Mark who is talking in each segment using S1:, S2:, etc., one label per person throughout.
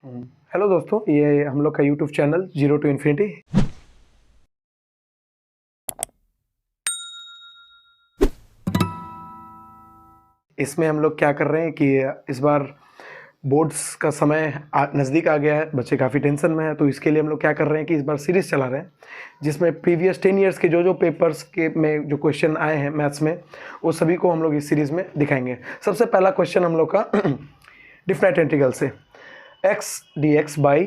S1: Hello दोस्तों, ये हम लोग का YouTube channel zero to infinity. इसमें हम लोग क्या कर रहे हैं कि इस बार बोर्ड्स का समय नज़दीक आ गया है, बच्चे काफ़ी टेंशन में हैं, तो इसके लिए हम लोग क्या कर रहे हैं कि इस बार सीरीज़ चला रहे हैं जिसमें प्रीवियस 10 ईयर्स के जो पेपर्स के में जो क्वेश्चन आए हैं मैथ्स में, वो सभी को हम लोग इस सीरीज़ में दिखाएंगे। सबसे पहला क्वेश्चन हम लोग का डिफरेंट इंटीग्रल से x dx by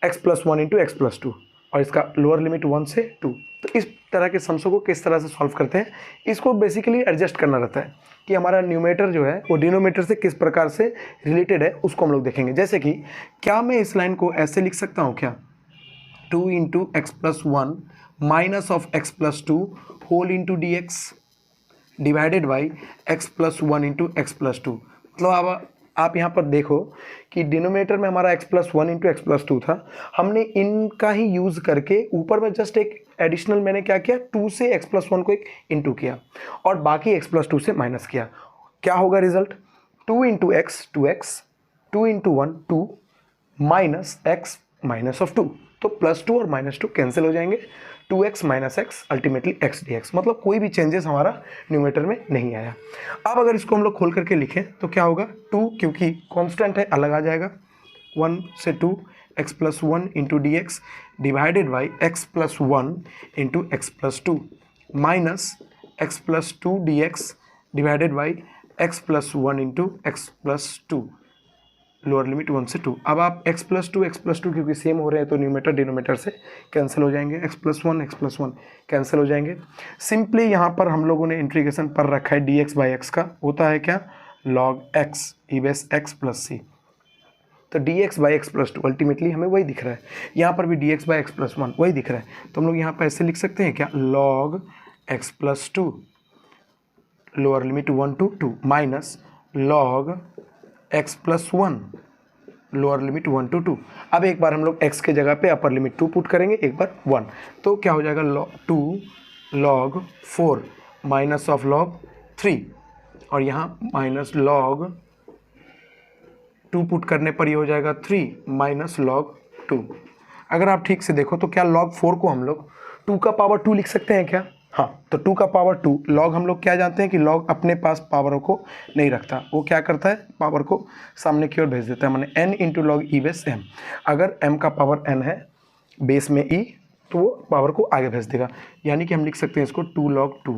S1: x plus one into x plus to, और इसका लोअर लिमिट 1 से 2। तो इस तरह के सम्सों को किस तरह से सॉल्व करते हैं, इसको बेसिकली एडजस्ट करना रहता है कि हमारा न्यूमेटर जो है वो डिनोमीटर से किस प्रकार से रिलेटेड है, उसको हम लोग देखेंगे। जैसे कि क्या मैं इस लाइन को ऐसे लिख सकता हूँ क्या, 2 into x plus one minus of x plus two whole into d x divided by x plus one into x plus two. मतलब अब आप यहाँ पर देखो कि डिनोमिनेटर में हमारा x plus one into x plus to था, हमने इनका ही यूज़ करके ऊपर में जस्ट एक एडिशनल मैंने क्या किया, 2 से x प्लस वन को एक इंटू किया और बाकी x प्लस टू से माइनस किया। क्या होगा result, 2 into x 2x, 2 into one 2 minus x minus of 2, तो प्लस 2 और माइनस 2 कैंसिल हो जाएंगे, 2x minus x ultimately x dx। मतलब कोई भी चेंजेस हमारा न्यूमेटर में नहीं आया। अब अगर इसको हम लोग खोल करके लिखें तो क्या होगा, 2 क्योंकि कांस्टेंट है अलग आ जाएगा, 1 से 2 x plus one into d x divided by x plus one into x plus to minus x plus to D x divided by x plus one into x plus to, lower limit 1 से 2। अब आप x plus two क्योंकि same हो रहे हैं तो numerator denominator से cancel हो जाएंगे, x प्लस वन कैंसिल हो जाएंगे। सिंपली यहाँ पर हम लोगों ने इंटीग्रेशन पर रखा है dx बाई एक्स का, होता है क्या, log x E base X plus C. तो dx by x plus two ultimately हमें वही दिख रहा है, यहाँ पर भी dx by x plus one वही दिख रहा है, तो हम लोग यहाँ पर ऐसे लिख सकते हैं क्या, log x plus two lower limit 1 to 2 minus log x plus one lower limit 1 to 2। अब एक बार हम लोग x के जगह पे अपर लिमिट 2 पुट करेंगे, एक बार 1, तो क्या हो जाएगा, 2 log 4 माइनस ऑफ log 3, और यहाँ माइनस log 2 पुट करने पर ये हो जाएगा 3 माइनस log 2। अगर आप ठीक से देखो तो क्या log 4 को हम लोग 2 का पावर 2 लिख सकते हैं क्या, हाँ, तो 2 का पावर 2। लॉग हम लोग क्या जानते हैं कि लॉग अपने पास पावरों को नहीं रखता, वो क्या करता है, पावर को सामने की ओर भेज देता है, माने n इंटू लॉग ई बेस m। अगर m का पावर n है बेस में e तो वो पावर को आगे भेज देगा, यानी कि हम लिख सकते हैं इसको 2 log 2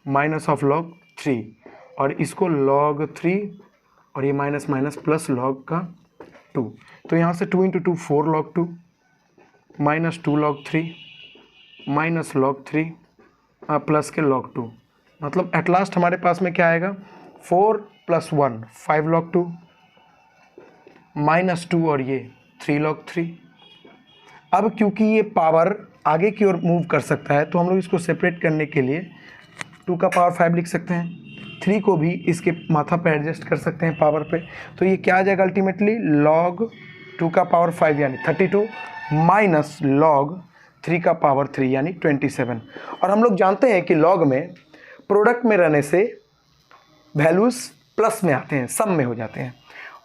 S1: माइनस ऑफ log 3, और इसको log 3 और ये माइनस माइनस प्लस log का 2। तो यहाँ से 2 into 2 4 log 2 minus 2 log 3 minus log 3 plus के log 2, मतलब एट लास्ट हमारे पास में क्या आएगा, 4 प्लस 1 5 log 2 माइनस 2 और ये 3 log 3। अब क्योंकि ये पावर आगे की ओर मूव कर सकता है तो हम लोग इसको सेपरेट करने के लिए 2 का पावर 5 लिख सकते हैं, 3 को भी इसके माथा पे एडजस्ट कर सकते हैं पावर पे, तो ये क्या आ जाएगा अल्टीमेटली log 2 का पावर 5 यानी 32 माइनस log 3 का पावर 3 यानी 27। और हम लोग जानते हैं कि लॉग में प्रोडक्ट में रहने से वैल्यूज़ प्लस में आते हैं, सम में हो जाते हैं,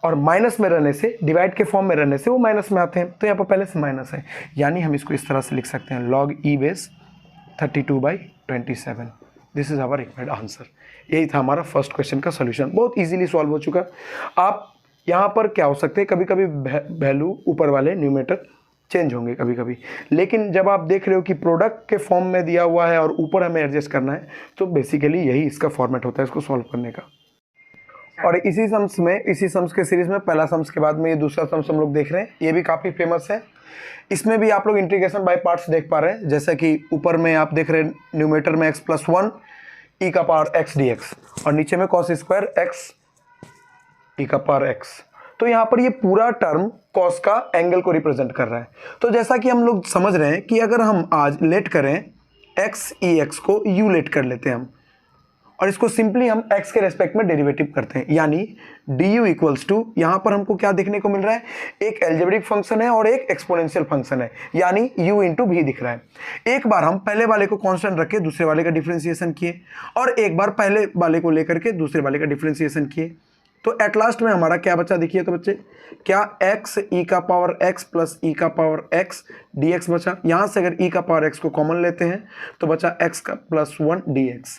S1: और माइनस में रहने से, डिवाइड के फॉर्म में रहने से वो माइनस में आते हैं, तो यहाँ पर पहले से माइनस है, यानी हम इसको इस तरह से लिख सकते हैं log e base 32/27। This is our required answer. यही था हमारा फर्स्ट क्वेश्चन का सोल्यूशन, बहुत ईजिली सॉल्व हो चुका। आप यहाँ पर क्या हो सकते हैं, कभी कभी वैल्यू ऊपर वाले न्यूमेटर चेंज होंगे कभी कभी, लेकिन जब आप देख रहे हो कि प्रोडक्ट के फॉर्म में दिया हुआ है और ऊपर हमें एडजस्ट करना है, तो बेसिकली यही इसका फॉर्मेट होता है इसको सॉल्व करने का। और इसी सम्स के सीरीज में पहला सम्स के बाद में ये दूसरा सम्स हम लोग देख रहे हैं, ये भी काफ़ी फेमस है। इसमें भी आप लोग इंटीग्रेशन बाय पार्ट्स देख पा रहे हैं, जैसा कि ऊपर में आप देख रहे हैं न्यूमेटर में x प्लस वन ई का पावर x dx, और नीचे में cos स्क्वायर x ई का पावर x। तो यहाँ पर ये पूरा टर्म cos का एंगल को रिप्रेजेंट कर रहा है। तो जैसा कि हम लोग समझ रहे हैं कि अगर हम आज लेट करें x ई x को u लेट कर लेते हैं हम, और इसको सिंपली हम x के रेस्पेक्ट में डेरिवेटिव करते हैं, यानी du इक्वल्स टू, यहाँ पर हमको क्या देखने को मिल रहा है, एक एल्जेब्रिक फंक्शन है और एक एक्सपोनेंशियल फंक्शन है, यानी u इंटू भी दिख रहा है। एक बार हम पहले वाले को कांस्टेंट रख के दूसरे वाले का डिफरेंशिएशन किए, और एक बार पहले वाले को लेकर के दूसरे वाले का डिफरेंशिएशन किए। तो एट लास्ट में हमारा क्या बचा देखिए तो बच्चे, क्या x e का पावर x प्लस e का पावर x dx बचा। यहाँ से अगर e का पावर x को कॉमन लेते हैं तो बचा x का प्लस 1 dx।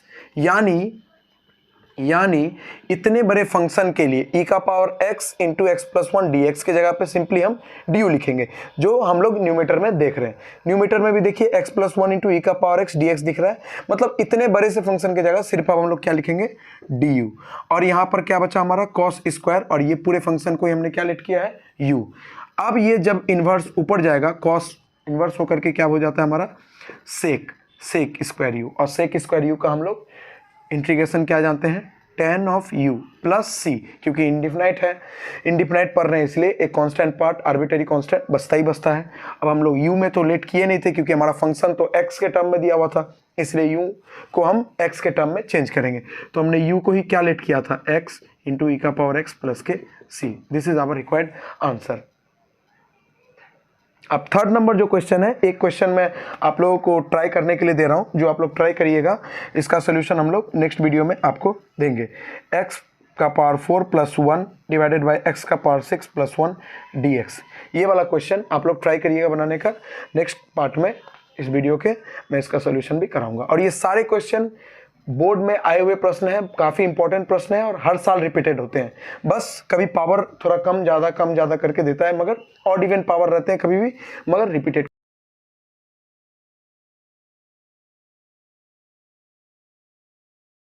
S1: यानी इतने बड़े फंक्शन के लिए e का power x into x plus 1 dx की जगह पे सिंपली हम du लिखेंगे, जो हम लोग न्यूमेटर में देख रहे हैं। न्यूमेटर में भी देखिए x प्लस 1 इंटू ई का पावर x dx दिख रहा है, मतलब इतने बड़े से फंक्शन की जगह सिर्फ अब हम लोग क्या लिखेंगे, du। और यहाँ पर क्या बचा हमारा cos स्क्वायर, और ये पूरे फंक्शन को हमने क्या लेट किया है, u। अब ये जब इन्वर्स ऊपर जाएगा, cos इन्वर्स होकर के क्या हो जाता है हमारा, सेक स्क्वायर u, और सेक स्क्वायर u का हम लोग इंटीग्रेशन क्या जानते हैं, tan of u plus c, क्योंकि इंडिफिनाइट है, इंडिफिनाइट पढ़ रहे हैं इसलिए एक कांस्टेंट पार्ट आर्बिट्ररी कांस्टेंट बचता ही बचता है। अब हम लोग u में तो लेट किए नहीं थे क्योंकि हमारा फंक्शन तो x के टर्म में दिया हुआ था, इसलिए u को हम x के टर्म में चेंज करेंगे। तो हमने u को ही क्या लेट किया था, x इंटू ई का पावर x प्लस के c। This is our required answer. अब थर्ड नंबर जो क्वेश्चन है, एक क्वेश्चन मैं आप लोगों को ट्राई करने के लिए दे रहा हूं, जो आप लोग ट्राई करिएगा, इसका सोल्यूशन हम लोग नेक्स्ट वीडियो में आपको देंगे। x का power 4 plus 1 divided by x का पावर 6 प्लस 1 dx, ये वाला क्वेश्चन आप लोग ट्राई करिएगा बनाने का। नेक्स्ट पार्ट में इस वीडियो के मैं इसका सोल्यूशन भी कराऊंगा। और ये सारे क्वेश्चन बोर्ड में आए हुए प्रश्न हैं, काफ़ी इंपॉर्टेंट प्रश्न हैं और हर साल रिपीटेड होते हैं। बस कभी पावर थोड़ा कम ज़्यादा करके देता है, मगर ऑड इवन पावर रहते हैं कभी भी, मगर रिपीटेड